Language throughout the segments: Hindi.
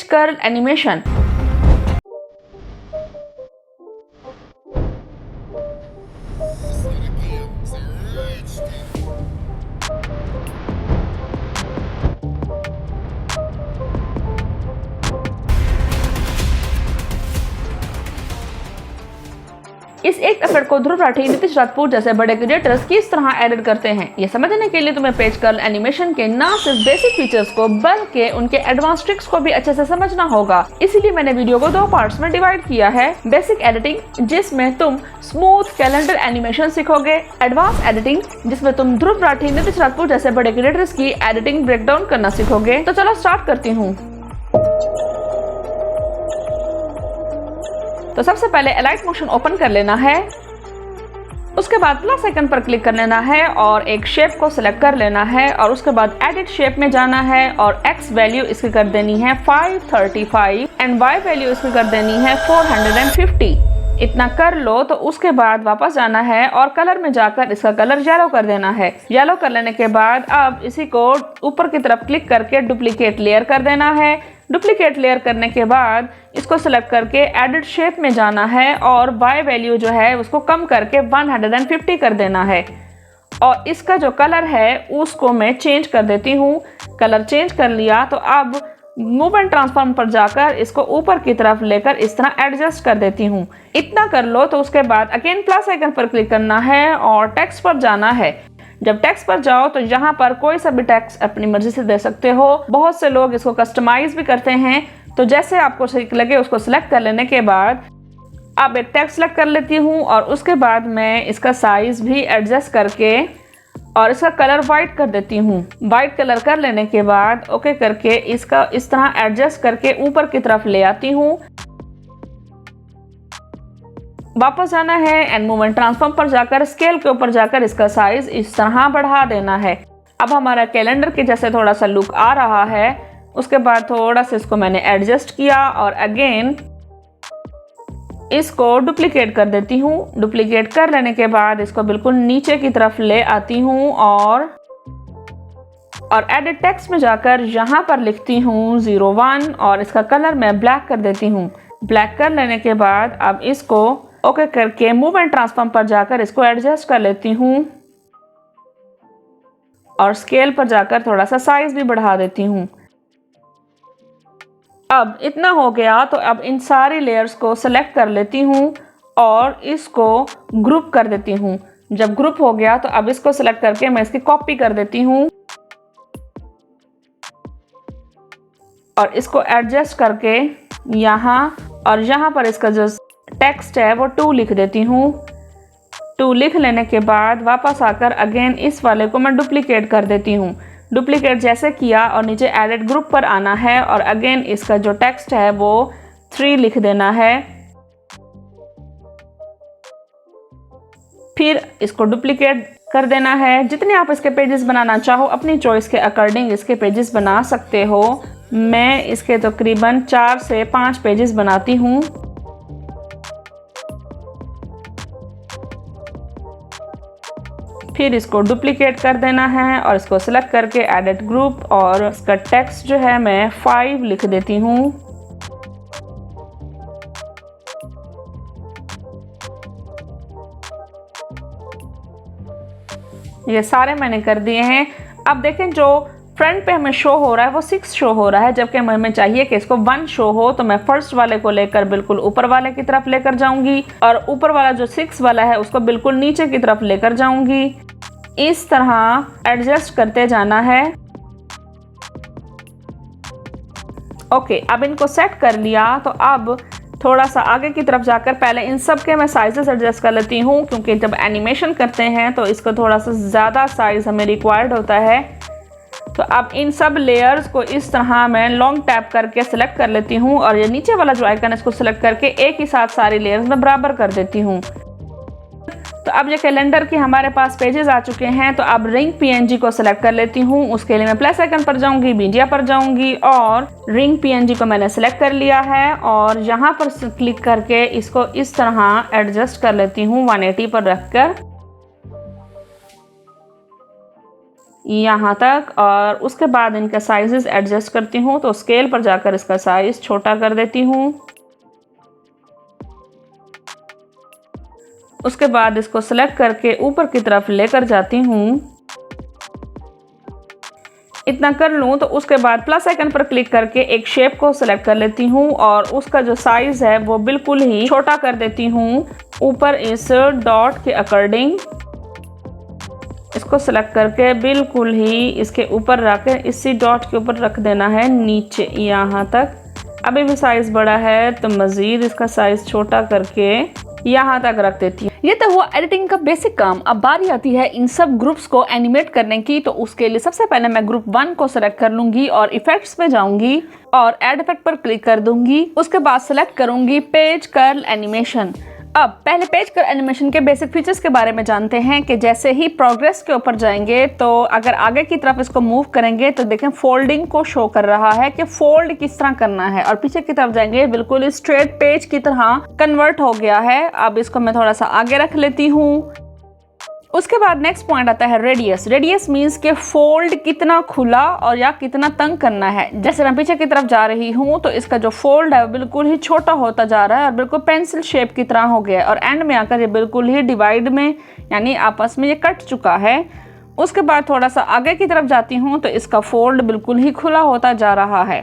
Page curl animation. इस एक एपिसोड को ध्रुव राठी, नीतीश राजपूत जैसे बड़े क्रिएटर्स किस तरह एडिट करते हैं, ये समझने के लिए तुम्हें पेज कर्ल एनिमेशन के न सिर्फ बेसिक फीचर्स को बल्कि उनके एडवांस ट्रिक्स को भी अच्छे से समझना होगा। इसीलिए मैंने वीडियो को 2 पार्ट्स में डिवाइड किया है। बेसिक एडिटिंग जिसमें तुम स्मूथ कैलेंडर एनिमेशन सीखोगे, एडवांस एडिटिंग जिसमें तुम ध्रुव राठी, नीतीश राजपूत जैसे बड़े क्रिएटर्स की एडिटिंग ब्रेकडाउन करना सीखोगे। तो चलो स्टार्ट करती हूँ। तो सबसे पहले एलाइट मोशन ओपन कर लेना है, उसके बाद प्लस आइकन पर क्लिक कर लेना है और एक शेप को सिलेक्ट कर लेना है और उसके बाद एडिट शेप में जाना है और एक्स वैल्यू इसकी कर देनी है 535 एंड वाई वैल्यू इसकी कर देनी है 450। इतना कर लो तो उसके बाद वापस जाना है और कलर में जाकर इसका कलर येलो कर देना है। येलो कर लेने के बाद अब इसी को ऊपर की तरफ क्लिक करके डुप्लीकेट लेयर कर देना है। डुप्लीकेट लेयर करने के बाद इसको सिलेक्ट करके एडिट शेप में जाना है और बाय वैल्यू जो है उसको कम करके 150 कर देना है और इसका जो कलर है उसको मैं चेंज कर देती हूँ। कलर चेंज कर लिया तो अब मूव एंड ट्रांसफॉर्म पर जाकर इसको ऊपर की तरफ लेकर इस तरह एडजस्ट कर देती हूँ। इतना कर लो तो उसके बाद अगेन प्लस आइकन पर क्लिक करना है और टेक्स्ट पर जाना है। जब टेक्स्ट पर जाओ तो यहाँ पर कोई सा भी टेक्स्ट अपनी मर्जी से दे सकते हो। बहुत से लोग इसको कस्टमाइज भी करते हैं, तो जैसे आपको सही लगे उसको सिलेक्ट कर लेने के बाद अब एक टेक्स्ट सेलेक्ट कर लेती हूँ और उसके बाद मैं इसका साइज भी एडजस्ट करके और इसका कलर वाइट कर देती हूँ। वाइट कलर कर लेने के बाद ओके करके इसका इस तरह एडजस्ट करके ऊपर की तरफ ले आती हूँ। वापस जाना है एंड मूव एंड ट्रांसफॉर्म पर जाकर स्केल के ऊपर जाकर इसका साइज इस तरह बढ़ा देना है। अब हमारा कैलेंडर के जैसे थोड़ा सा लुक आ रहा है। उसके बाद थोड़ा सा इसको मैंने एडजस्ट किया और अगेन इसको डुप्लीकेट कर देती हूँ। डुप्लीकेट कर लेने के बाद इसको बिल्कुल नीचे की तरफ ले आती हूँ और एडिट टेक्स्ट में जाकर यहाँ पर लिखती हूँ 01 और इसका कलर मैं ब्लैक कर देती हूँ। ब्लैक कर लेने के बाद अब इसको ओके करके मूव एंड ट्रांसफॉर्म पर जाकर इसको एडजस्ट कर लेती हूँ और स्केल पर जाकर थोड़ा सा साइज भी बढ़ा देती हूँ। अब इतना हो गया तो अब इन सारी लेयर्स को सेलेक्ट कर लेती हूँ और इसको ग्रुप कर देती हूँ। जब ग्रुप हो गया तो अब इसको सेलेक्ट करके मैं इसकी कॉपी कर देती हूँ और इसको एडजस्ट करके यहाँ और यहाँ पर इसका जो टेक्स्ट है वो 2 लिख देती हूँ। 2 लिख लेने के बाद वापस आकर अगेन इस वाले को मैं डुप्लीकेट कर देती हूँ। डुप्लीकेट जैसे किया और नीचे एडिट ग्रुप पर आना है और अगेन इसका जो टेक्स्ट है वो 3 लिख देना है। फिर इसको डुप्लीकेट कर देना है। जितने आप इसके पेजेस बनाना चाहो अपनी चॉइस के अकॉर्डिंग इसके पेजेस बना सकते हो। मैं इसके तकरीबन 4 से 5 पेजेस बनाती हूँ। फिर इसको डुप्लीकेट कर देना है और इसको सिलेक्ट करके एडिट ग्रुप और इसका टेक्स्ट जो है मैं 5 लिख देती हूँ। ये सारे मैंने कर दिए हैं। अब देखें जो फ्रंट पे हमें शो हो रहा है वो 6 शो हो रहा है, जबकि हमें चाहिए कि इसको 1 शो हो। तो मैं फर्स्ट वाले को लेकर बिल्कुल ऊपर वाले की तरफ लेकर जाऊंगी और ऊपर वाला जो 6 वाला है उसको बिल्कुल नीचे की तरफ लेकर जाऊंगी। इस तरह एडजस्ट करते जाना है। ओके, अब इनको सेट कर लिया तो अब थोड़ा सा आगे की तरफ जाकर पहले इन सब के मैं साइजेस एडजस्ट कर लेती हूँ, क्योंकि जब एनिमेशन करते हैं तो इसका थोड़ा सा ज़्यादा साइज हमें रिक्वायर्ड होता है। तो अब इन सब लेयर्स को इस तरह मैं लॉन्ग टैप करके सिलेक्ट कर लेती हूँ और ये नीचे वाला जो आइकन है इसको सिलेक्ट करके एक ही साथ सारी लेयर्स में बराबर कर देती हूँ। तो अब ये कैलेंडर के हमारे पास पेजेस आ चुके हैं। तो अब रिंग पीएनजी को सिलेक्ट कर लेती हूँ। उसके लिए मैं प्लस आइकन पर जाऊँगी, मीडिया पर जाऊँगी और रिंग पीएनजी को मैंने सिलेक्ट कर लिया है और यहाँ पर क्लिक करके इसको इस तरह एडजस्ट कर लेती हूँ 180 पर रखकर। यहाँ तक, और उसके बाद इनका साइजेस एडजस्ट करती हूँ। तो स्केल पर जाकर इसका साइज छोटा कर देती हूँ। उसके बाद इसको सेलेक्ट करके ऊपर की तरफ लेकर जाती हूँ। इतना कर लूँ तो उसके बाद प्लस आइकन पर क्लिक करके एक शेप को सिलेक्ट कर लेती हूँ और उसका जो साइज है वो बिल्कुल ही छोटा कर देती हूँ ऊपर इस डॉट के अकॉर्डिंग। इसको सिलेक्ट करके बिल्कुल ही इसके ऊपर रख के इसी डॉट के ऊपर रख देना है नीचे यहाँ तक। अभी भी साइज बड़ा है तो मज़ीद इसका साइज छोटा करके यहाँ तक रख देती हूँ। ये तो हुआ एडिटिंग का बेसिक काम। अब बारी आती है इन सब ग्रुप्स को एनिमेट करने की। तो उसके लिए सबसे पहले मैं ग्रुप 1 को सेलेक्ट कर लूंगी और इफेक्ट्स पे जाऊंगी और ऐड इफेक्ट पर क्लिक कर दूंगी। उसके बाद सेलेक्ट करूंगी पेज कर्ल एनिमेशन। अब पहले पेज कर्ल एनिमेशन के बेसिक फीचर्स के बारे में जानते हैं कि जैसे ही प्रोग्रेस के ऊपर जाएंगे तो अगर आगे की तरफ इसको मूव करेंगे तो देखें फोल्डिंग को शो कर रहा है कि फोल्ड किस तरह करना है, और पीछे की तरफ जाएंगे बिल्कुल स्ट्रेट पेज की तरह कन्वर्ट हो गया है। अब इसको मैं थोड़ा सा आगे रख लेती हूँ। उसके बाद नेक्स्ट पॉइंट आता है रेडियस। रेडियस मीन्स के फोल्ड कितना खुला और या कितना तंग करना है। जैसे मैं पीछे की तरफ जा रही हूँ तो इसका जो फोल्ड है वो बिल्कुल ही छोटा होता जा रहा है और बिल्कुल पेंसिल शेप की तरह हो गया है, और एंड में आकर ये बिल्कुल ही डिवाइड में यानी आपस में ये कट चुका है। उसके बाद थोड़ा सा आगे की तरफ जाती हूँ तो इसका फोल्ड बिल्कुल ही खुला होता जा रहा है।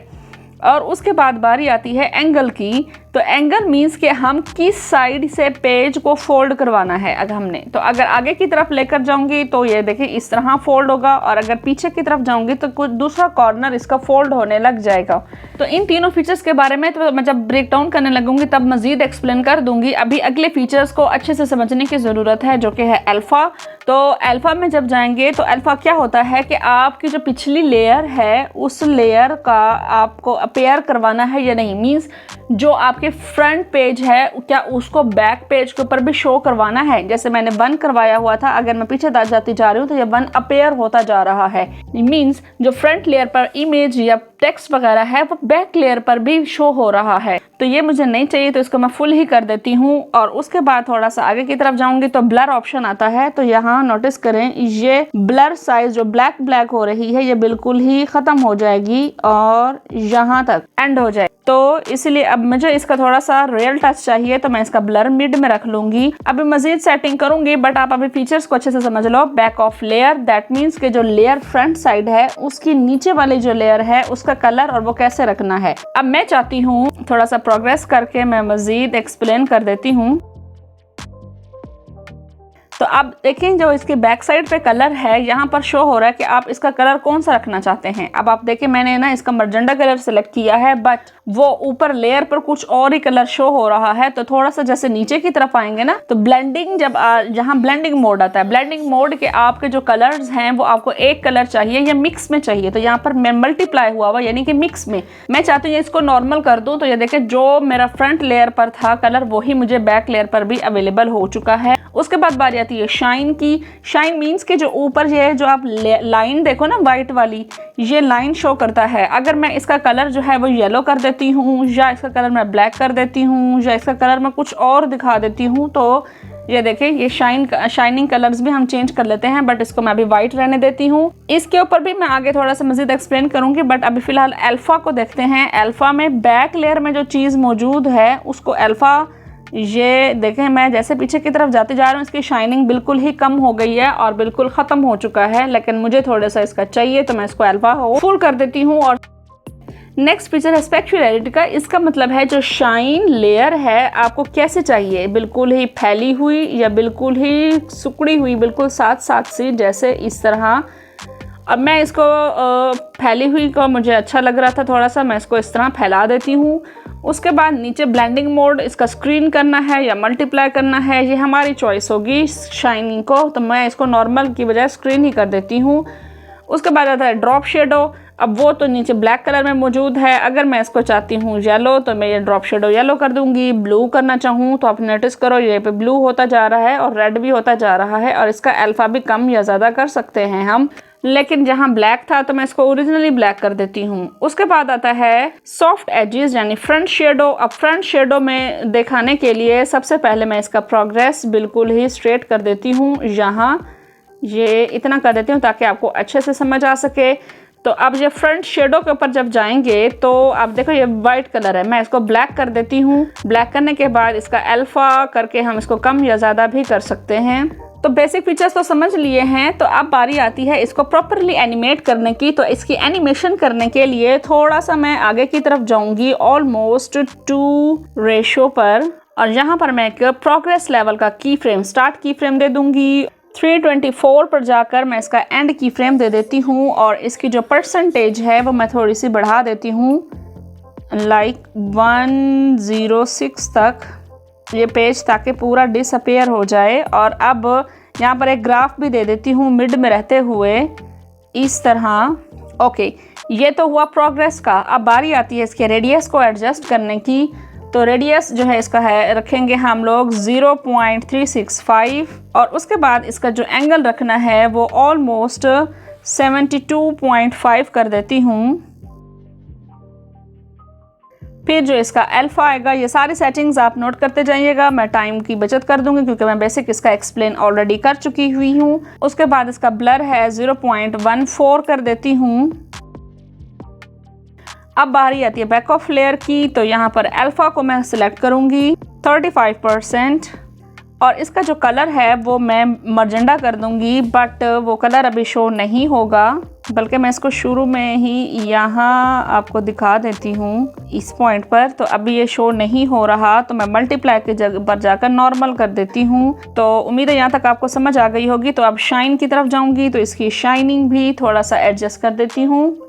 और उसके बाद बारी आती है एंगल की। तो एंगल मीन्स कि हम किस साइड से पेज को फोल्ड करवाना है। अगर हमने तो अगर आगे की तरफ लेकर जाऊंगी तो ये देखिए इस तरह फोल्ड होगा, और अगर पीछे की तरफ जाऊंगी तो कुछ दूसरा कॉर्नर इसका फोल्ड होने लग जाएगा। तो इन तीनों फीचर्स के बारे में तो मैं जब ब्रेक डाउन करने लगूंगी तब मजीद एक्सप्लेन कर दूंगी। अभी अगले फीचर्स को अच्छे से समझने की ज़रूरत है जो कि है अल्फ़ा। तो अल्फ़ा में जब जाएंगे तो अल्फ़ा क्या होता है कि आपकी जो पिछली लेयर है उस लेयर का आपको अपेयर करवाना है या नहीं। मीन्स जो आपके फ्रंट पेज है क्या उसको बैक पेज के ऊपर भी शो करवाना है। जैसे मैंने 1 करवाया हुआ था, अगर मैं पीछे जाती जा रही हूँ तो ये 1 अपेयर होता जा रहा है। मीन्स जो फ्रंट लेयर पर इमेज या टेक्स्ट वगैरह है वो बैक लेयर पर भी शो हो रहा है। तो ये मुझे नहीं चाहिए तो इसको मैं फुल ही कर देती हूँ। और उसके बाद थोड़ा सा आगे की तरफ जाऊंगी तो ब्लर ऑप्शन आता है। तो यहाँ नोटिस करें ये ब्लर साइज जो ब्लैक हो रही है ये बिल्कुल ही खत्म हो जाएगी और यहाँ तक एंड हो जाए। तो इसलिए अब मुझे इसका थोड़ा सा रियल टच चाहिए तो मैं इसका ब्लर मिड में रख लूंगी। अभी मजीद सेटिंग करूंगी बट आप अभी फीचर्स को अच्छे से समझ लो। Back of layer that means के जो लेयर फ्रंट साइड है उसकी नीचे वाली जो लेयर है उसका कलर और वो कैसे रखना है। अब मैं चाहती हूँ थोड़ा सा प्रोग्रेस करके मैं मजीद एक्सप्लेन कर देती हूँ। तो आप देखें जो इसके बैक साइड पे कलर है यहाँ पर शो हो रहा है कि आप इसका कलर कौन सा रखना चाहते हैं। अब आप देखें मैंने ना इसका मर्जेंडा कलर सेलेक्ट किया है बट वो ऊपर लेयर पर कुछ और ही कलर शो हो रहा है। तो थोड़ा सा जैसे नीचे की तरफ आएंगे ना तो ब्लेंडिंग जब जहाँ ब्लेंडिंग मोड आता है, ब्लेंडिंग मोड के आपके जो कलर्स हैं वो आपको एक कलर चाहिए या मिक्स में चाहिए। तो यहाँ पर मैं मल्टीप्लाई हुआ यानी कि मिक्स में मैं चाहती हूँ इसको नॉर्मल कर दूँ। तो ये देखें जो मेरा फ्रंट लेयर पर था कलर वही मुझे बैक लेयर पर भी अवेलेबल हो चुका है। उसके बाद बारी आती है शाइन की। शाइन मीन्स के जो ऊपर ये जो आप लाइन देखो ना वाइट वाली, ये लाइन शो करता है। अगर मैं इसका कलर जो है वो येलो कर देती हूँ या इसका कलर मैं ब्लैक कर देती हूँ या इसका कलर मैं कुछ और दिखा देती हूँ तो ये देखें ये शाइनिंग कलर्स भी हम चेंज कर लेते हैं बट इसको मैं अभी वाइट रहने देती हूँ। इसके ऊपर भी मैं आगे थोड़ा सा मजीद एक्सप्लेन करूंगी बट अभी फिलहाल अल्फा को देखते हैं। अल्फा में बैक लेयर में जो चीज़ मौजूद है उसको अल्फा, ये देखें मैं जैसे पीछे की तरफ जाते जा रहा हूँ इसकी शाइनिंग बिल्कुल ही कम हो गई है और बिल्कुल ख़त्म हो चुका है, लेकिन मुझे थोड़ा सा इसका चाहिए तो मैं इसको अल्फा फुल कर देती हूँ। और नेक्स्ट फीचर है स्पेक्युलरिटी का। इसका मतलब है जो शाइन लेयर है आपको कैसे चाहिए, बिल्कुल ही फैली हुई या बिल्कुल ही सुकड़ी हुई, बिल्कुल साथ साथ सी जैसे इस तरह। अब मैं इसको फैली हुई को मुझे अच्छा लग रहा था थोड़ा सा, मैं इसको इस तरह फैला देती हूँ। उसके बाद नीचे ब्लेंडिंग मोड इसका स्क्रीन करना है या मल्टीप्लाई करना है ये हमारी चॉइस होगी शाइनिंग को। तो मैं इसको नॉर्मल की बजाय स्क्रीन ही कर देती हूँ। उसके बाद आता है ड्रॉप शेडो। अब वो तो नीचे ब्लैक कलर में मौजूद है, अगर मैं इसको चाहती हूँ येलो तो मैं ये ड्रॉप शेडो येलो कर दूंगी। ब्लू करना चाहूँ तो आप नोटिस करो ये पे ब्लू होता जा रहा है और रेड भी होता जा रहा है, और इसका अल्फा भी कम या ज़्यादा कर सकते हैं हम, लेकिन जहाँ ब्लैक था तो मैं इसको ओरिजिनली ब्लैक कर देती हूँ। उसके बाद आता है सॉफ्ट एजेस यानी फ्रंट शेडो। अब फ्रंट शेडो में दिखाने के लिए सबसे पहले मैं इसका प्रोग्रेस बिल्कुल ही स्ट्रेट कर देती हूँ यहाँ ये इतना कर देती हूँ ताकि आपको अच्छे से समझ आ सके। तो अब ये फ्रंट शेडो के ऊपर जब जाएंगे तो आप देखो ये वाइट कलर है, मैं इसको ब्लैक कर देती हूँ। ब्लैक करने के बाद इसका अल्फा करके हम इसको कम या ज़्यादा भी कर सकते हैं। तो बेसिक फीचर्स तो समझ लिए हैं, तो अब बारी आती है इसको प्रॉपरली एनिमेट करने की। तो इसकी एनिमेशन करने के लिए थोड़ा सा मैं आगे की तरफ जाऊंगी, ऑलमोस्ट 2 रेशो पर, और यहाँ पर मैं एक प्रोग्रेस लेवल का की फ्रेम, स्टार्ट की फ्रेम दे दूंगी। 324 पर जाकर मैं इसका एंड की फ्रेम दे देती हूँ, और इसकी जो परसेंटेज है वो मैं थोड़ी सी बढ़ा देती हूँ, लाइक 106 तक ये पेज, ताकि पूरा डिसअपेयर हो जाए। और अब यहाँ पर एक ग्राफ भी दे देती हूँ मिड में रहते हुए इस तरह। ओके, ये तो हुआ प्रोग्रेस का। अब बारी आती है इसके रेडियस को एडजस्ट करने की। तो रेडियस जो है इसका है रखेंगे हम लोग 0.365, और उसके बाद इसका जो एंगल रखना है वो ऑलमोस्ट 72.5 कर देती हूँ। फिर जो इसका अल्फा आएगा, ये सारी सेटिंग्स आप नोट करते जाइएगा, मैं टाइम की बचत कर दूंगी क्योंकि मैं बेसिक इसका एक्सप्लेन ऑलरेडी कर चुकी हुई हूँ। उसके बाद इसका ब्लर है 0.14 कर देती हूँ। अब बारी आती है बैक ऑफ लेयर की। तो यहाँ पर अल्फा को मैं सिलेक्ट करूँगी 35%, और इसका जो कलर है वो मैं मर्जेंडा कर दूँगी, बट वो कलर अभी शो नहीं होगा, बल्कि मैं इसको शुरू में ही यहाँ आपको दिखा देती हूँ इस पॉइंट पर। तो अभी ये शो नहीं हो रहा, तो मैं मल्टीप्लाई की जगह पर जाकर नॉर्मल कर देती हूँ। तो उम्मीद है यहाँ तक आपको समझ आ गई होगी। तो अब शाइन की तरफ जाऊँगी, तो इसकी शाइनिंग भी थोड़ा सा एडजस्ट कर देती हूँ।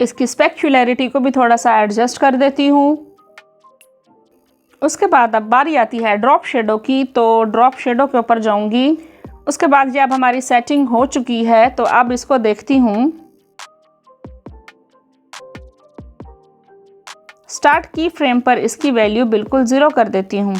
इसकी स्पेक्युलैरिटी को भी थोड़ा सा एडजस्ट कर देती हूँ। उसके बाद अब बारी आती है ड्रॉप शेडो की। तो ड्रॉप शेडो के ऊपर जाऊंगी। उसके बाद ये अब हमारी सेटिंग हो चुकी है, तो अब इसको देखती हूँ। स्टार्ट की फ्रेम पर इसकी वैल्यू बिल्कुल 0 कर देती हूँ।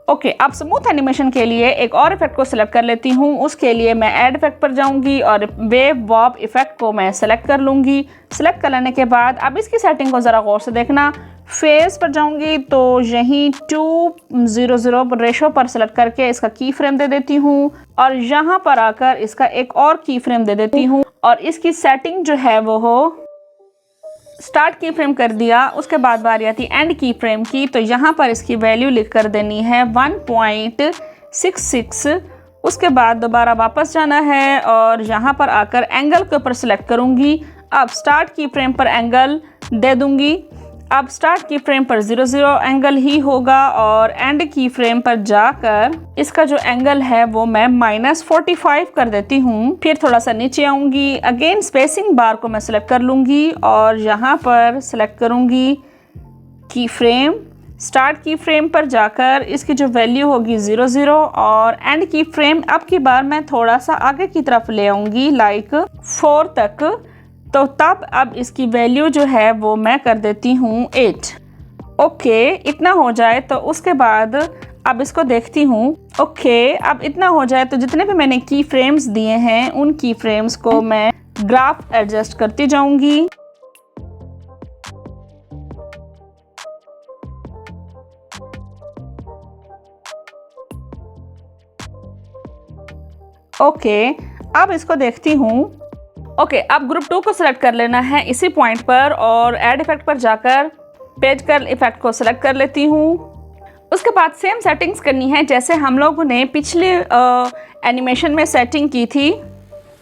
ओके, अब स्मूथ एनिमेशन के लिए एक और इफेक्ट को सिलेक्ट कर लेती हूँ। उसके लिए मैं ऐड इफेक्ट पर जाऊँगी और वेव वॉब इफेक्ट को मैं सिलेक्ट कर लूँगी। सिलेक्ट कर लेने के बाद अब इसकी सेटिंग को ज़रा गौर से देखना। फेस पर जाऊँगी तो यहीं 200 रेशो पर सिलेक्ट करके इसका की फ्रेम दे देती हूँ, और यहाँ पर आकर इसका एक और की फ्रेम दे देती हूँ, और इसकी सेटिंग जो है वो हो स्टार्ट की फ्रेम कर दिया। उसके बाद बारी आती एंड की फ्रेम की। तो यहाँ पर इसकी वैल्यू लिख कर देनी है 1.66। उसके बाद दोबारा वापस जाना है और यहाँ पर आकर एंगल के ऊपर सिलेक्ट करूँगी। अब स्टार्ट की फ्रेम पर एंगल दे दूँगी। अब स्टार्ट की फ्रेम पर 00 एंगल ही होगा, और एंड की फ्रेम पर जाकर इसका जो एंगल है वो मैं -45 कर देती हूँ। फिर थोड़ा सा नीचे आऊँगी, अगेन स्पेसिंग बार को मैं सिलेक्ट कर लूँगी और यहाँ पर सिलेक्ट करूँगी की फ्रेम। स्टार्ट की फ्रेम पर जाकर इसकी जो वैल्यू होगी 00, और एंड की फ्रेम अब की बार मैं थोड़ा सा आगे की तरफ ले आऊँगी, लाइक 4 तक। तो तब अब इसकी वैल्यू जो है वो मैं कर देती हूँ 8। ओके, इतना हो जाए तो उसके बाद अब इसको देखती हूँ। ओके, अब इतना हो जाए तो जितने भी मैंने की फ्रेम्स दिए हैं उन की फ्रेम्स को मैं ग्राफ एडजस्ट करती जाऊँगी। ओके, अब इसको देखती हूँ। ओके, अब ग्रुप 2 को सिलेक्ट कर लेना है इसी पॉइंट पर, और ऐड इफेक्ट पर जाकर पेज कर्ल इफेक्ट को सिलेक्ट कर लेती हूँ। उसके बाद सेम सेटिंग्स करनी है जैसे हम लोगों ने पिछले एनिमेशन में सेटिंग की थी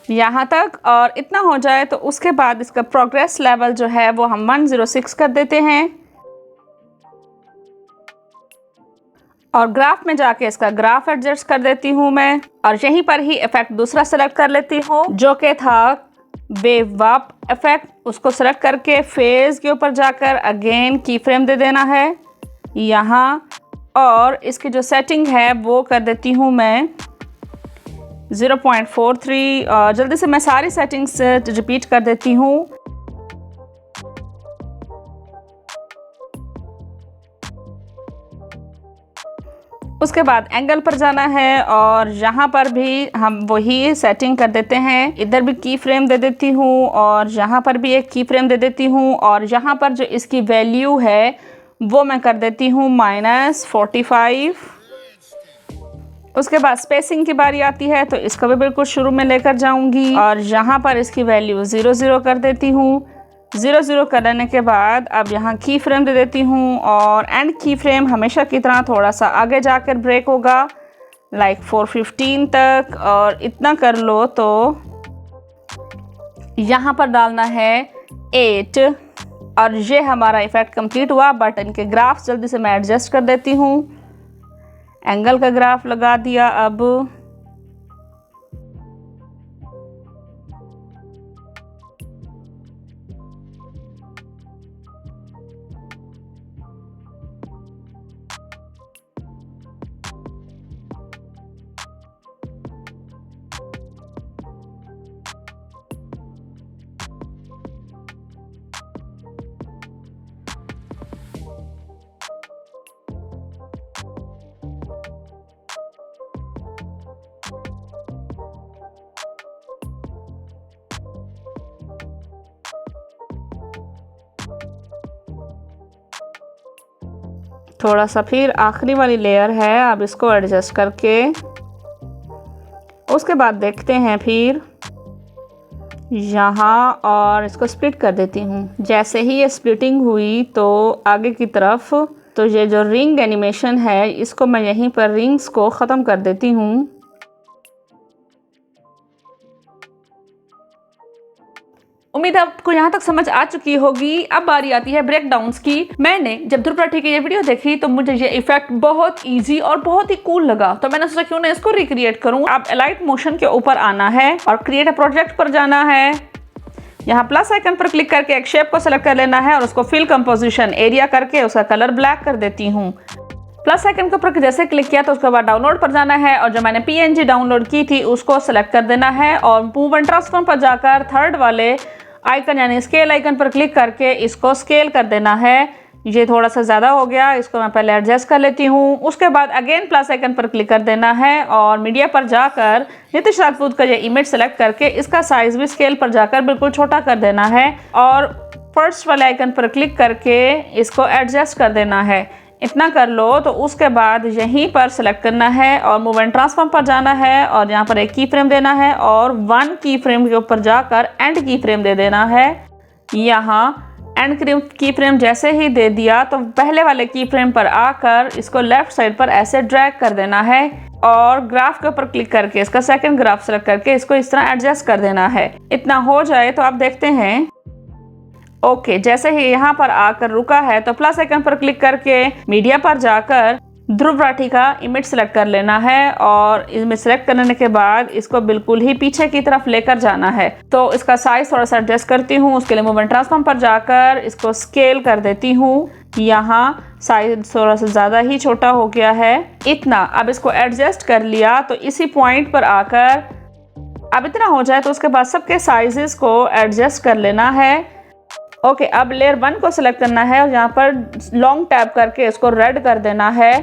यहाँ तक, और इतना हो जाए तो उसके बाद इसका प्रोग्रेस लेवल जो है वो हम 106 कर देते हैं, और ग्राफ में जाके इसका ग्राफ एडजस्ट कर देती हूँ मैं, और यहीं पर ही इफेक्ट दूसरा सेलेक्ट कर लेती हूँ जो कि था वेव वॉब इफेक्ट। उसको सेलेक्ट करके फेस के ऊपर जाकर अगेन की फ्रेम दे देना है यहाँ, और इसकी जो सेटिंग है वो कर देती हूँ मैं 0.43। और जल्दी से मैं सारी सेटिंग्स रिपीट कर देती हूँ। उसके बाद एंगल पर जाना है और यहाँ पर भी हम वही सेटिंग कर देते हैं। इधर भी की फ्रेम दे देती हूँ और यहाँ पर भी एक की फ्रेम दे देती हूँ और यहाँ पर जो इसकी वैल्यू है वो मैं कर देती हूँ -45। उसके बाद स्पेसिंग की बारी आती है तो इसको भी बिल्कुल शुरू में लेकर जाऊंगी और यहाँ पर इसकी वैल्यू 00 कर देती हूँ। 00 कर लेने के बाद अब यहाँ की फ्रेम दे देती हूँ और एंड की फ्रेम हमेशा की तरह थोड़ा सा आगे जाकर ब्रेक होगा लाइक 415 तक, और इतना कर लो तो यहाँ पर डालना है 8 और ये हमारा इफेक्ट कंप्लीट हुआ। बट इनके ग्राफ जल्दी से मैं एडजस्ट कर देती हूँ। एंगल का ग्राफ लगा दिया। अब थोड़ा सा फिर आखिरी वाली लेयर है, अब इसको एडजस्ट करके उसके बाद देखते हैं फिर यहाँ, और इसको स्प्लिट कर देती हूँ। जैसे ही ये स्प्लिटिंग हुई तो आगे की तरफ तो ये जो रिंग एनिमेशन है इसको मैं यहीं पर रिंग्स को ख़त्म कर देती हूँ। उम्मीद है आपको यहाँ तक समझ आ चुकी होगी। अब बारी आती है ब्रेक डाउन्स की। मैंने जब ध्रुव राठी की ये वीडियो देखी तो मुझे ये इफेक्ट बहुत इजी और बहुत ही कूल लगा, तो मैंने सोचा क्यों ना इसको रिक्रिएट करूँ। अब एलाइट मोशन के ऊपर आना है और क्रिएट अ प्रोजेक्ट पर जाना है। यहाँ प्लस आइकन पर क्लिक करके एक शेप को सिलेक्ट कर लेना है और उसको फिल कंपोजिशन एरिया करके उसका कलर ब्लैक कर देती हूँ। प्लस आइकन के ऊपर जैसे क्लिक किया तो उसके बाद डाउनलोड पर जाना है और जो मैंने PNG डाउनलोड की थी उसको सिलेक्ट कर देना है और मूव एंड ट्रांसफॉर्म पर जाकर थर्ड वाले आइकन यानी स्केल आइकन पर क्लिक करके इसको स्केल कर देना है। ये थोड़ा सा ज़्यादा हो गया, इसको मैं पहले एडजस्ट कर लेती हूँ। उसके बाद अगेन प्लस आइकन पर क्लिक कर देना है और मीडिया पर जाकर नीतीश राजपूत का ये इमेज सेलेक्ट करके इसका साइज भी स्केल पर जाकर बिल्कुल छोटा कर देना है और फर्स्ट वाले आइकन पर क्लिक करके इसको एडजस्ट कर देना है। इतना कर लो तो उसके बाद यहीं पर सेलेक्ट करना है और मूव एंड ट्रांसफॉर्म पर जाना है और यहाँ पर एक की फ्रेम देना है और 1 की फ्रेम के ऊपर जाकर एंड की फ्रेम दे देना है। यहाँ एंड की फ्रेम जैसे ही दे दिया तो पहले वाले की फ्रेम पर आकर इसको लेफ्ट साइड पर ऐसे ड्रैग कर देना है और ग्राफ के ऊपर क्लिक करके इसका सेकंड ग्राफ सेलेक्ट करके इसको इस तरह एडजस्ट कर देना है। इतना हो जाए तो आप देखते हैं ओके जैसे ही यहाँ पर आकर रुका है तो प्लस आइकन पर क्लिक करके मीडिया पर जाकर ध्रुव राठी का इमेज सेलेक्ट कर लेना है और इमेज सेलेक्ट करने के बाद इसको बिल्कुल ही पीछे की तरफ लेकर जाना है। तो इसका साइज थोड़ा सा एडजस्ट करती हूँ। उसके लिए मूव एंड ट्रांसफॉर्म पर जाकर इसको स्केल कर देती हूँ। यहाँ साइज थोड़ा सा ज़्यादा ही छोटा हो गया है। इतना अब इसको एडजस्ट कर लिया तो इसी पॉइंट पर आकर अब इतना हो जाए तो उसके बाद सबके साइजेस को एडजस्ट कर लेना है। ओके अब लेयर 1 को सिलेक्ट करना है और यहाँ पर लॉन्ग टैप करके इसको रेड कर देना है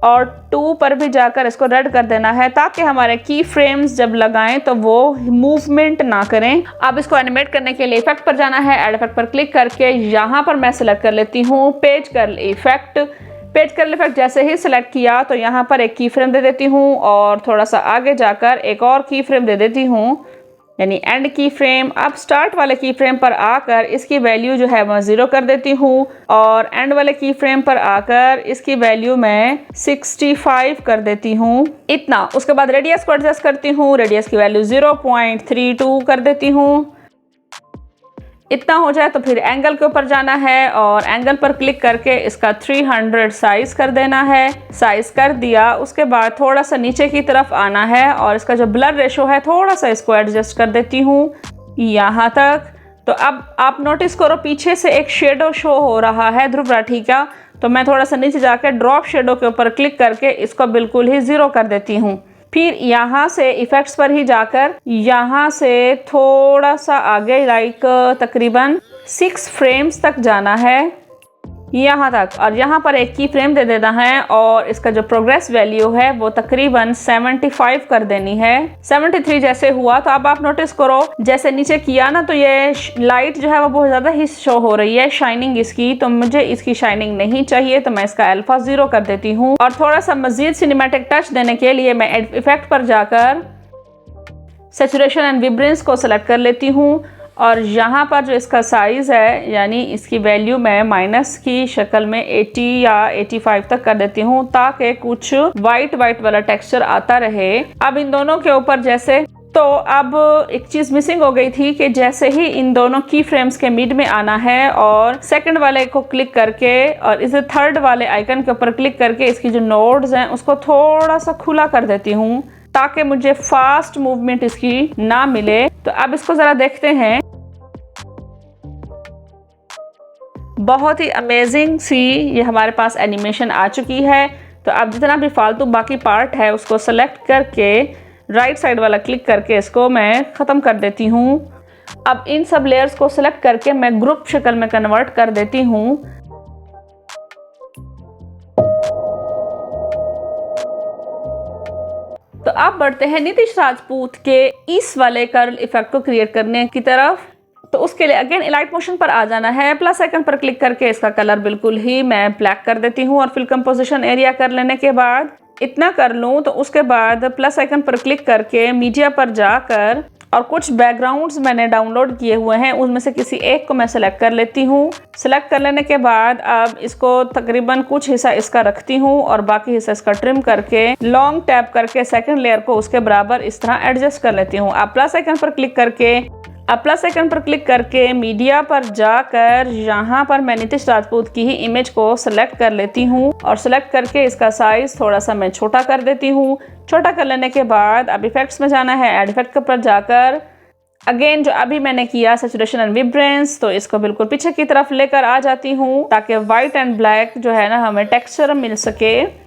और 2 पर भी जाकर इसको रेड कर देना है ताकि हमारे की फ्रेम्स जब लगाएं तो वो मूवमेंट ना करें। अब इसको एनिमेट करने के लिए इफेक्ट पर जाना है। एड इफेक्ट पर क्लिक करके यहाँ पर मैं सिलेक्ट कर लेती हूँ page curl effect. Page curl effect जैसे ही सिलेक्ट किया तो यहाँ पर एक की फ्रेम दे देती हूँ और थोड़ा सा आगे जाकर एक और की फ्रेम दे देती हूँ यानी एंड की फ्रेम। अब स्टार्ट वाले की फ्रेम पर आकर इसकी वैल्यू जो है मैं 0 कर देती हूँ और एंड वाले की फ्रेम पर आकर इसकी वैल्यू मैं 65 कर देती हूँ। इतना उसके बाद रेडियस को एडजस्ट करती हूँ। रेडियस की वैल्यू 0.32 कर देती हूँ। इतना हो जाए तो फिर एंगल के ऊपर जाना है और एंगल पर क्लिक करके इसका 300 साइज कर देना है। साइज कर दिया उसके बाद थोड़ा सा नीचे की तरफ आना है और इसका जो ब्लर रेशो है थोड़ा सा इसको एडजस्ट कर देती हूँ यहाँ तक। तो अब आप नोटिस करो पीछे से एक शेडो शो हो रहा है ध्रुव राठी का, तो मैं थोड़ा सा नीचे जाकर ड्रॉप शेडो के ऊपर क्लिक करके इसको बिल्कुल ही 0 कर देती हूँ। फिर यहाँ से इफेक्ट्स पर ही जाकर यहाँ से थोड़ा सा आगे लाइक तकरीबन 6 फ्रेम्स तक जाना है। यहाँ तक, और यहाँ पर एक की फ्रेम दे देना है और इसका जो प्रोग्रेस वैल्यू है वो तकरीबन 75 कर देनी है। 73 जैसे हुआ तो अब आप नोटिस करो जैसे नीचे किया ना, तो ये लाइट जो है वो बहुत ज्यादा ही शो हो रही है, शाइनिंग इसकी, तो मुझे इसकी शाइनिंग नहीं चाहिए, तो मैं इसका अल्फा 0 कर देती हूँ। और थोड़ा सा मजीद सिनेमैटिक टच देने के लिए मैं इफेक्ट पर जाकर सैचुरेशन एंड विब्रेंस को सिलेक्ट कर लेती हूँ और यहाँ पर जो इसका साइज़ है यानी इसकी वैल्यू मैं माइनस की शक्ल में 80 या 85 तक कर देती हूँ ताकि कुछ वाइट वाला टेक्सचर आता रहे। अब इन दोनों के ऊपर जैसे, तो अब एक चीज़ मिसिंग हो गई थी कि जैसे ही इन दोनों की फ्रेम्स के मिड में आना है और सेकंड वाले को क्लिक करके और इसे थर्ड वाले आइकन के ऊपर क्लिक करके इसकी जो नोड्स हैं उसको थोड़ा सा खुला कर देती हूँ ताकि मुझे फास्ट मूवमेंट इसकी ना मिले। तो अब इसको ज़रा देखते हैं। बहुत ही अमेजिंग सी ये हमारे पास एनिमेशन आ चुकी है। तो अब जितना भी फालतू बाकी पार्ट है उसको सेलेक्ट करके राइट साइड वाला क्लिक करके इसको मैं ख़त्म कर देती हूँ। अब इन सब लेयर्स को सेलेक्ट करके मैं ग्रुप शक्ल में कन्वर्ट कर देती हूँ। तो अब बढ़ते हैं नीतीश राजपूत के इस वाले कर्ल इफेक्ट को क्रिएट करने की तरफ। तो उसके लिए अगेन इलाइट मोशन पर आ जाना है, प्लस आइकन पर क्लिक करके इसका कलर बिल्कुल ही मैं ब्लैक कर देती हूँ और फिल कंपोजिशन एरिया कर लेने के बाद इतना कर लूँ तो उसके बाद प्लस आइकन पर क्लिक करके मीडिया पर जाकर और कुछ बैकग्राउंड्स मैंने डाउनलोड किए हुए हैं उनमें से किसी एक को मैं सेलेक्ट कर लेती हूँ। सेलेक्ट कर लेने के बाद अब इसको तकरीबन कुछ हिस्सा इसका रखती हूँ और बाकी हिस्सा इसका ट्रिम करके लॉन्ग टैप करके सेकंड लेयर को उसके बराबर इस तरह एडजस्ट कर लेती हूँ। अब प्लस आइकन पर क्लिक करके मीडिया पर जाकर यहाँ पर मैं नीतीश राजपूत की ही इमेज को सेलेक्ट कर लेती हूँ और सेलेक्ट करके इसका साइज थोड़ा सा मैं छोटा कर देती हूँ। छोटा कर लेने के बाद अब इफेक्ट्स में जाना है, ऐड इफेक्ट पर जाकर अगेन जो अभी मैंने किया सैचुरेशन एंड विब्रेंस, तो इसको बिल्कुल पीछे की तरफ लेकर आ जाती हूँ ताकि वाइट एंड ब्लैक जो है ना हमें टेक्सचर मिल सके।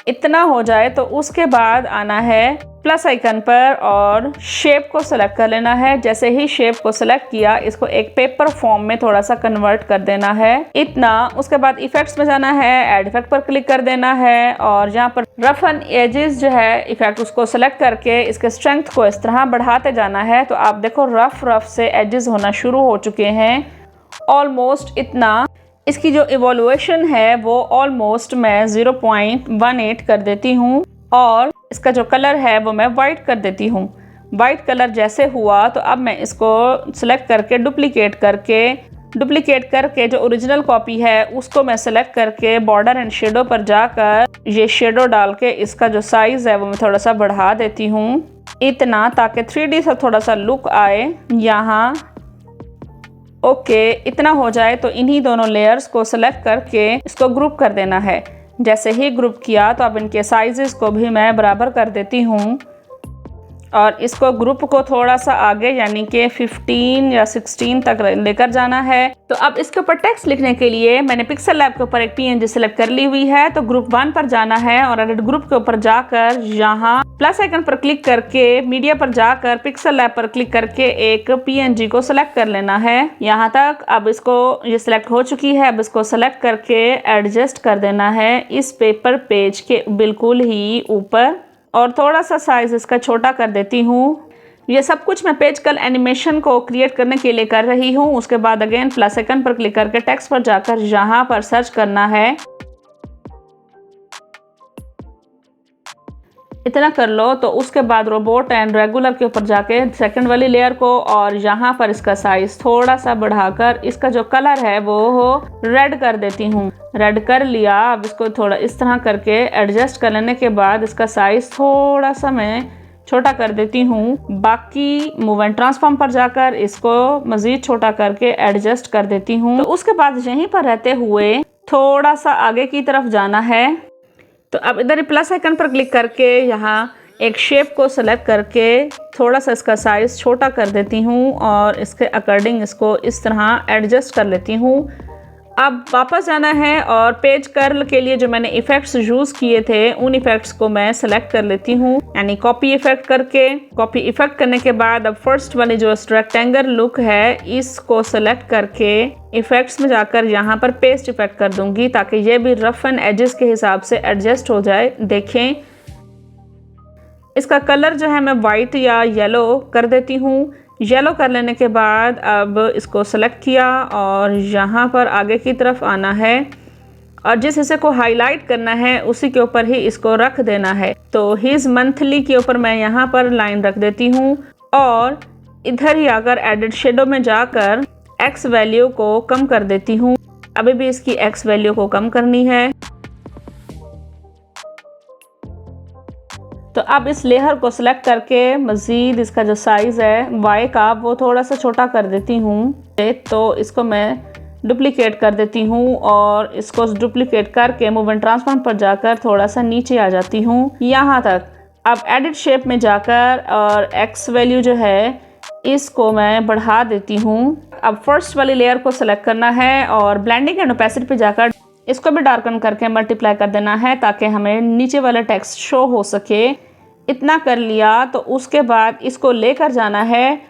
इतना हो जाए तो उसके बाद आना है प्लस आइकन पर और शेप को सिलेक्ट कर लेना है। जैसे ही शेप को सिलेक्ट किया इसको एक पेपर फॉर्म में थोड़ा सा कन्वर्ट कर देना है, इतना। उसके बाद इफेक्ट्स में जाना है, ऐड इफेक्ट पर क्लिक कर देना है और यहाँ पर रफ एंड एजेस जो है इफेक्ट उसको सिलेक्ट करके इसके स्ट्रेंथ को इस तरह बढ़ाते जाना है। तो आप देखो रफ से एजेस होना शुरू हो चुके हैं ऑलमोस्ट इतना। इसकी जो इवोल्यूशन है वो ऑलमोस्ट मैं 0.18 कर देती हूँ और इसका जो कलर है वो मैं वाइट कर देती हूँ। वाइट कलर जैसे हुआ तो अब मैं इसको सिलेक्ट करके डुप्लीकेट करके जो ओरिजिनल कॉपी है उसको मैं सेलेक्ट करके बॉर्डर एंड शेडो पर जाकर ये शेडो डाल के इसका जो साइज़ है वो मैं थोड़ा सा बढ़ा देती हूँ इतना ताकि 3D सा थोड़ा सा लुक आए यहाँ। ओके, इतना हो जाए तो इन्हीं दोनों लेयर्स को सेलेक्ट करके इसको ग्रुप कर देना है। जैसे ही ग्रुप किया तो अब इनके साइजेस को भी मैं बराबर कर देती हूँ और इसको ग्रुप को थोड़ा सा आगे यानी कि 15 या 16 तक लेकर जाना है। तो अब इसके ऊपर टेक्स्ट लिखने के लिए मैंने पिक्सल लैब के ऊपर एक PNG सेलेक्ट कर ली हुई है। तो ग्रुप 1 पर जाना है और एडिट ग्रुप के ऊपर जाकर यहाँ प्लस आइकन पर क्लिक करके मीडिया पर जाकर पिक्सल लैब पर क्लिक करके एक PNG को सिलेक्ट कर लेना है यहाँ तक। अब इसको ये सिलेक्ट हो चुकी है, अब इसको सेलेक्ट करके एडजस्ट कर देना है इस पेपर पेज के बिल्कुल ही ऊपर और थोड़ा सा साइज इसका छोटा कर देती हूँ। ये सब कुछ मैं पेज कल एनिमेशन को क्रिएट करने के लिए कर रही हूँ। उसके बाद अगेन प्लस आइकन पर क्लिक करके टेक्स्ट पर जाकर यहाँ पर सर्च करना है, इतना कर लो। तो उसके बाद रोबोट एंड रेगुलर के ऊपर जाके सेकंड वाली लेयर को और यहाँ पर इसका साइज थोड़ा सा बढ़ाकर इसका जो कलर है वो रेड कर देती हूँ। रेड कर लिया, अब इसको थोड़ा इस तरह करके एडजस्ट कर लेने के बाद इसका साइज थोड़ा सा मैं छोटा कर देती हूँ। बाकी मूव एंड ट्रांसफॉर्म पर जाकर इसको मजीद छोटा करके एडजस्ट कर देती हूँ। तो उसके बाद यहीं पर रहते हुए थोड़ा सा आगे की तरफ जाना है। तो अब इधर प्लस आइकन पर क्लिक करके यहाँ एक शेप को सेलेक्ट करके थोड़ा सा इसका साइज़ छोटा कर देती हूँ और इसके अकॉर्डिंग इसको इस तरह एडजस्ट कर लेती हूँ। अब वापस जाना है और पेज कर्ल के लिए जो मैंने इफ़ेक्ट्स यूज़ किए थे उन इफ़ेक्ट्स को मैं सेलेक्ट कर लेती हूँ, यानी कॉपी इफ़ेक्ट करके। कॉपी इफ़ेक्ट करने के बाद अब फर्स्ट वाली जो रेक्टेंगल लुक है इसको सेलेक्ट करके इफ़ेक्ट्स में जाकर यहाँ पर पेस्ट इफ़ेक्ट कर दूँगी ताकि ये भी रफ एंड एजेस के हिसाब से एडजस्ट हो जाए। देखें, इसका कलर जो है मैं वाइट या येलो कर देती हूँ। येलो कर लेने के बाद अब इसको सेलेक्ट किया और यहाँ पर आगे की तरफ आना है और जिस हिस्से को हाईलाइट करना है उसी के ऊपर ही इसको रख देना है। तो हिज मंथली के ऊपर मैं यहाँ पर लाइन रख देती हूँ और इधर ही आकर एडिट शेडो में जाकर एक्स वैल्यू को कम कर देती हूँ। अभी भी इसकी एक्स वैल्यू को कम करनी है। तो अब इस लेयर को सिलेक्ट करके मज़ीद इसका जो साइज़ है वाई का वो थोड़ा सा छोटा कर देती हूँ। तो इसको मैं डुप्लिकेट कर देती हूँ और इसको डुप्लिकेट करके मूव एंड ट्रांसफॉर्म पर जाकर थोड़ा सा नीचे आ जाती हूँ यहाँ तक। अब एडिट शेप में जाकर और एक्स वैल्यू जो है इसको मैं बढ़ा देती हूँ। अब फर्स्ट वाली लेयर को सिलेक्ट करना है और ब्लेंडिंग एंड ओपेसिटी पे जाकर इसको भी डार्कन करके मल्टीप्लाई कर देना है ताकि हमें नीचे वाला टेक्स्ट शो हो सके। इतना कर लिया तो उसके बाद इसको लेकर जाना है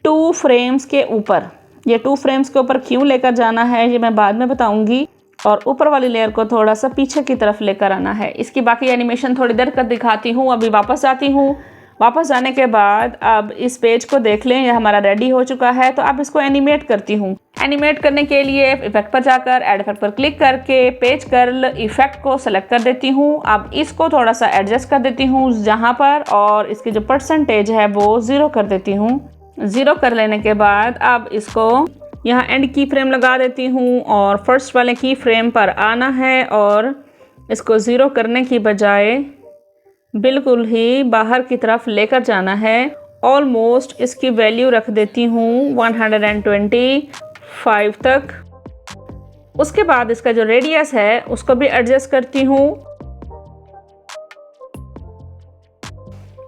2 फ्रेम्स के ऊपर। ये 2 फ्रेम्स के ऊपर क्यों लेकर जाना है ये मैं बाद में बताऊंगी। और ऊपर वाली लेयर को थोड़ा सा पीछे की तरफ लेकर आना है। इसकी बाकी एनिमेशन थोड़ी देर कर दिखाती हूँ। अभी वापस आती हूँ। वापस जाने के बाद अब इस पेज को देख लें, यह हमारा रेडी हो चुका है। तो अब इसको एनिमेट करती हूँ। एनिमेट करने के लिए इफेक्ट पर जाकर ऐड इफेक्ट पर क्लिक करके पेज कर्ल इफेक्ट को सेलेक्ट कर देती हूँ। अब इसको थोड़ा सा एडजस्ट कर देती हूँ जहाँ पर, और इसकी जो परसेंटेज है वो 0 कर देती हूँ। 0 कर लेने के बाद अब इसको यहाँ एंड की फ्रेम लगा देती हूँ और फर्स्ट वाले की फ्रेम पर आना है और इसको 0 करने की बजाय बिल्कुल ही बाहर की तरफ लेकर जाना है। ऑलमोस्ट इसकी वैल्यू रख देती हूँ 125 तक। उसके बाद इसका जो रेडियस है उसको भी एडजस्ट करती हूँ।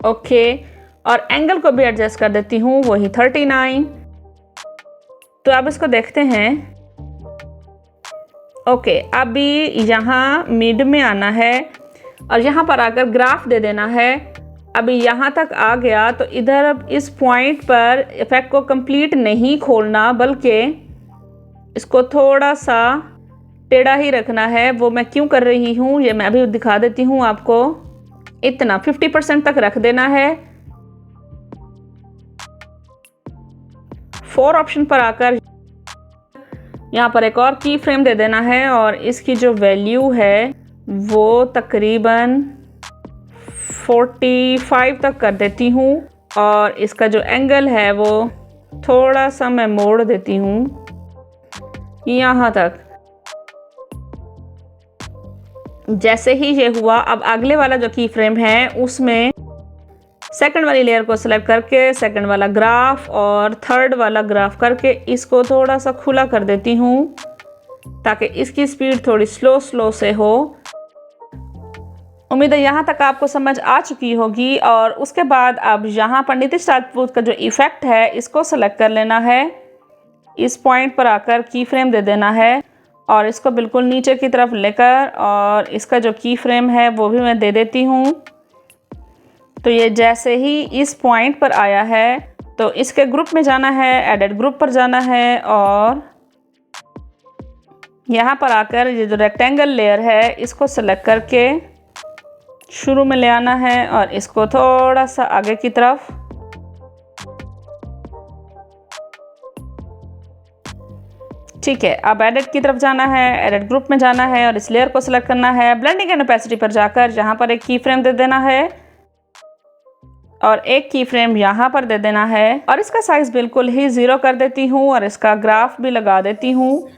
ओके, और एंगल को भी एडजस्ट कर देती हूँ, वही 39। तो अब इसको देखते हैं। ओके, अभी यहाँ मिड में आना है और यहाँ पर आकर ग्राफ दे देना है। अभी यहाँ तक आ गया तो इधर अब इस पॉइंट पर इफेक्ट को कंप्लीट नहीं खोलना बल्कि इसको थोड़ा सा टेढ़ा ही रखना है। वो मैं क्यों कर रही हूँ ये मैं अभी दिखा देती हूँ आपको। इतना 50% तक रख देना है। 4 ऑप्शन पर आकर यहाँ पर एक और की फ्रेम दे देना है और इसकी जो वैल्यू है वो तकरीबन 45 तक कर देती हूँ और इसका जो एंगल है वो थोड़ा सा मैं मोड़ देती हूँ यहाँ तक। जैसे ही ये हुआ, अब अगले वाला जो की फ्रेम है उसमें सेकंड वाली लेयर को सिलेक्ट करके सेकंड वाला ग्राफ और थर्ड वाला ग्राफ करके इसको थोड़ा सा खुला कर देती हूँ ताकि इसकी स्पीड थोड़ी स्लो से हो। उम्मीद है यहाँ तक आपको समझ आ चुकी होगी। और उसके बाद अब यहाँ पर नीतीश राजपूत का जो इफ़ेक्ट है इसको सेलेक्ट कर लेना है। इस पॉइंट पर आकर की फ्रेम दे देना है और इसको बिल्कुल नीचे की तरफ लेकर और इसका जो की फ्रेम है वो भी मैं दे देती हूँ। तो ये जैसे ही इस पॉइंट पर आया है तो इसके ग्रुप में जाना है, एडिट ग्रुप पर जाना है और यहाँ पर आकर ये जो रेक्टेंगल लेयर है इसको सेलेक्ट करके शुरू में ले आना है और इसको थोड़ा सा आगे की तरफ। ठीक है, अब एडिट की तरफ जाना है, एडिट ग्रुप में जाना है और इस लेयर को सिलेक्ट करना है। ब्लेंडिंग एंड ओपेसिटी पर जाकर यहाँ पर एक की फ्रेम दे देना है और एक की फ्रेम यहाँ पर दे देना है और इसका साइज बिल्कुल ही 0 कर देती हूँ और इसका ग्राफ भी लगा देती हूँ।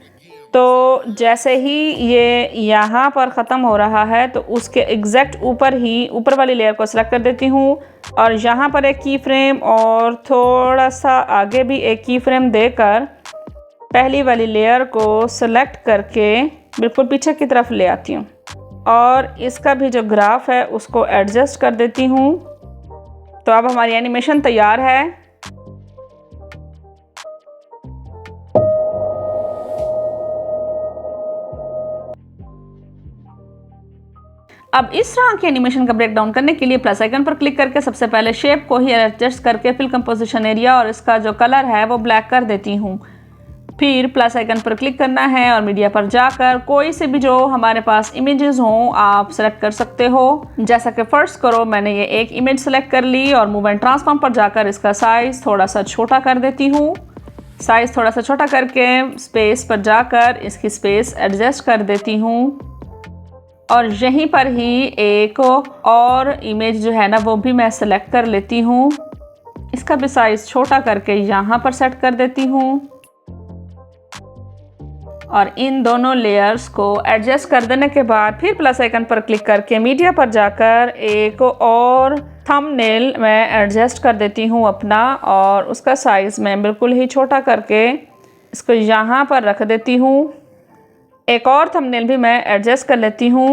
तो जैसे ही ये यहाँ पर ख़त्म हो रहा है तो उसके एग्जैक्ट ऊपर ही ऊपर वाली लेयर को सिलेक्ट कर देती हूँ और यहाँ पर एक की फ्रेम और थोड़ा सा आगे भी एक की फ्रेम देकर पहली वाली लेयर को सिलेक्ट करके बिल्कुल पीछे की तरफ ले आती हूँ और इसका भी जो ग्राफ है उसको एडजस्ट कर देती हूँ। तो अब हमारी एनिमेशन तैयार है। अब इस तरह के एनिमेशन का ब्रेक डाउन करने के लिए प्लस आइकन पर क्लिक करके सबसे पहले शेप को ही एडजस्ट करके फिल कंपोजिशन एरिया और इसका जो कलर है वो ब्लैक कर देती हूँ। फिर प्लस आइकन पर क्लिक करना है और मीडिया पर जाकर कोई से भी जो हमारे पास इमेजेस हों आप सेलेक्ट कर सकते हो। जैसा कि फर्स्ट करो मैंने ये एक इमेज सेलेक्ट कर ली और मूव एंड ट्रांसफॉर्म पर जाकर इसका साइज़ थोड़ा सा छोटा कर देती हूँ। साइज़ थोड़ा सा छोटा करके स्पेस पर जाकर इसकी स्पेस एडजस्ट कर देती हूँ और यहीं पर ही एक और इमेज जो है ना वो भी मैं सेलेक्ट कर लेती हूँ। इसका भी साइज़ छोटा करके यहाँ पर सेट कर देती हूँ और इन दोनों लेयर्स को एडजस्ट कर देने के बाद फिर प्लस आइकन पर क्लिक करके मीडिया पर जाकर एक और थंबनेल मैं एडजस्ट कर देती हूँ अपना और उसका साइज़ मैं बिल्कुल ही छोटा करके इसको यहाँ पर रख देती हूँ। एक और थंबनेल भी मैं एडजस्ट कर लेती हूँ।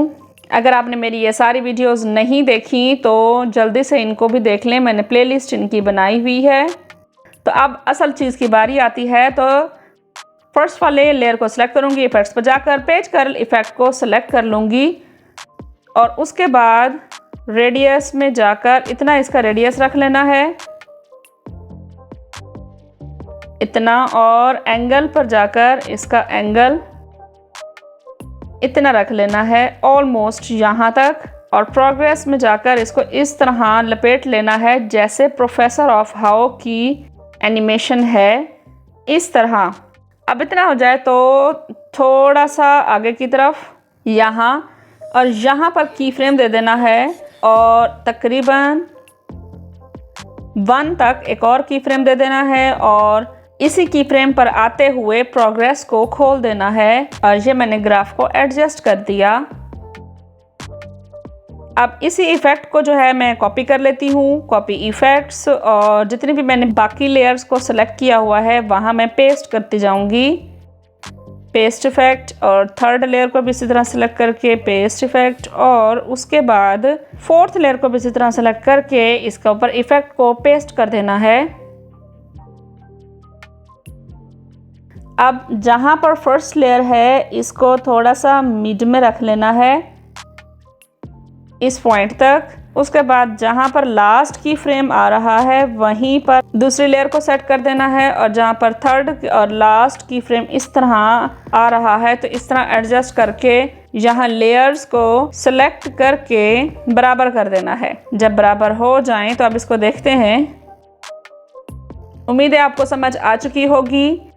अगर आपने मेरी ये सारी वीडियोस नहीं देखी तो जल्दी से इनको भी देख लें, मैंने प्लेलिस्ट इनकी बनाई हुई है। तो अब असल चीज़ की बारी आती है, तो फर्स्ट वाले लेयर को सिलेक्ट करूँगी, इफेक्ट्स पर जाकर पेज कर्ल इफेक्ट को सिलेक्ट कर लूँगी और उसके बाद रेडियस में जाकर इतना इसका रेडियस रख लेना है इतना, और एंगल पर जाकर इसका एंगल इतना रख लेना है ऑलमोस्ट यहाँ तक, और प्रोग्रेस में जाकर इसको इस तरह लपेट लेना है जैसे प्रोफेसर ऑफ हाउ की एनिमेशन है, इस तरह। अब इतना हो जाए तो थोड़ा सा आगे की तरफ यहाँ और यहाँ पर की फ्रेम दे देना है और तकरीबन 1 तक एक और की फ्रेम दे देना है और इसी की फ्रेम पर आते हुए प्रोग्रेस को खोल देना है और ये मैंने ग्राफ को एडजस्ट कर दिया। अब इसी इफ़ेक्ट को जो है मैं कॉपी कर लेती हूँ, कॉपी इफ़ेक्ट्स, और जितनी भी मैंने बाकी लेयर्स को सेलेक्ट किया हुआ है वहाँ मैं पेस्ट करती जाऊँगी। पेस्ट इफ़ेक्ट और थर्ड लेयर को भी इसी तरह सेलेक्ट करके पेस्ट इफ़ेक्ट और उसके बाद फोर्थ लेयर को भी इसी तरह सेलेक्ट करके इसके ऊपर इफ़ेक्ट को पेस्ट कर देना है। अब जहाँ पर फर्स्ट लेयर है इसको थोड़ा सा मिड में रख लेना है इस पॉइंट तक। उसके बाद जहाँ पर लास्ट की फ्रेम आ रहा है वहीं पर दूसरी लेयर को सेट कर देना है और जहाँ पर थर्ड और लास्ट की फ्रेम इस तरह आ रहा है तो इस तरह एडजस्ट करके यहाँ लेयर्स को सेलेक्ट करके बराबर कर देना है। जब बराबर हो जाएं तो अब इसको देखते हैं। उम्मीद है आपको समझ आ चुकी होगी।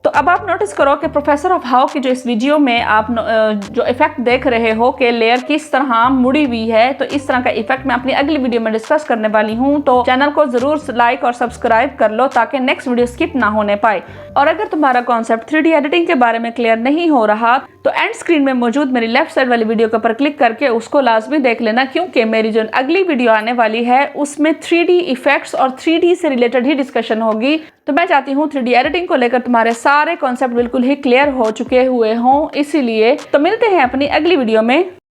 तो अब आप नोटिस करो कि प्रोफेसर ऑफ हाउ की जो इस वीडियो में आप जो इफेक्ट देख रहे हो कि लेयर किस तरह मुड़ी हुई है, तो इस तरह का इफेक्ट मैं अपनी अगली वीडियो में डिस्कस करने वाली हूं। तो चैनल को जरूर लाइक और सब्सक्राइब कर लो ताकि नेक्स्ट वीडियो स्किप ना होने पाए। और अगर तुम्हारा कॉन्सेप्ट 3D एडिटिंग के बारे में क्लियर नहीं हो रहा तो एंड स्क्रीन में मौजूद मेरी लेफ्ट साइड वाली वीडियो के ऊपर क्लिक करके उसको लाजमी देख लेना, क्योंकि मेरी जो अगली वीडियो आने वाली है उसमें 3D इफेक्ट्स और 3D से रिलेटेड ही डिस्कशन होगी। तो मैं चाहती हूँ 3D एडिटिंग को लेकर तुम्हारे सारे कॉन्सेप्ट बिल्कुल ही क्लियर हो चुके हुए हों, इसीलिए तो मिलते हैं अपनी अगली वीडियो में।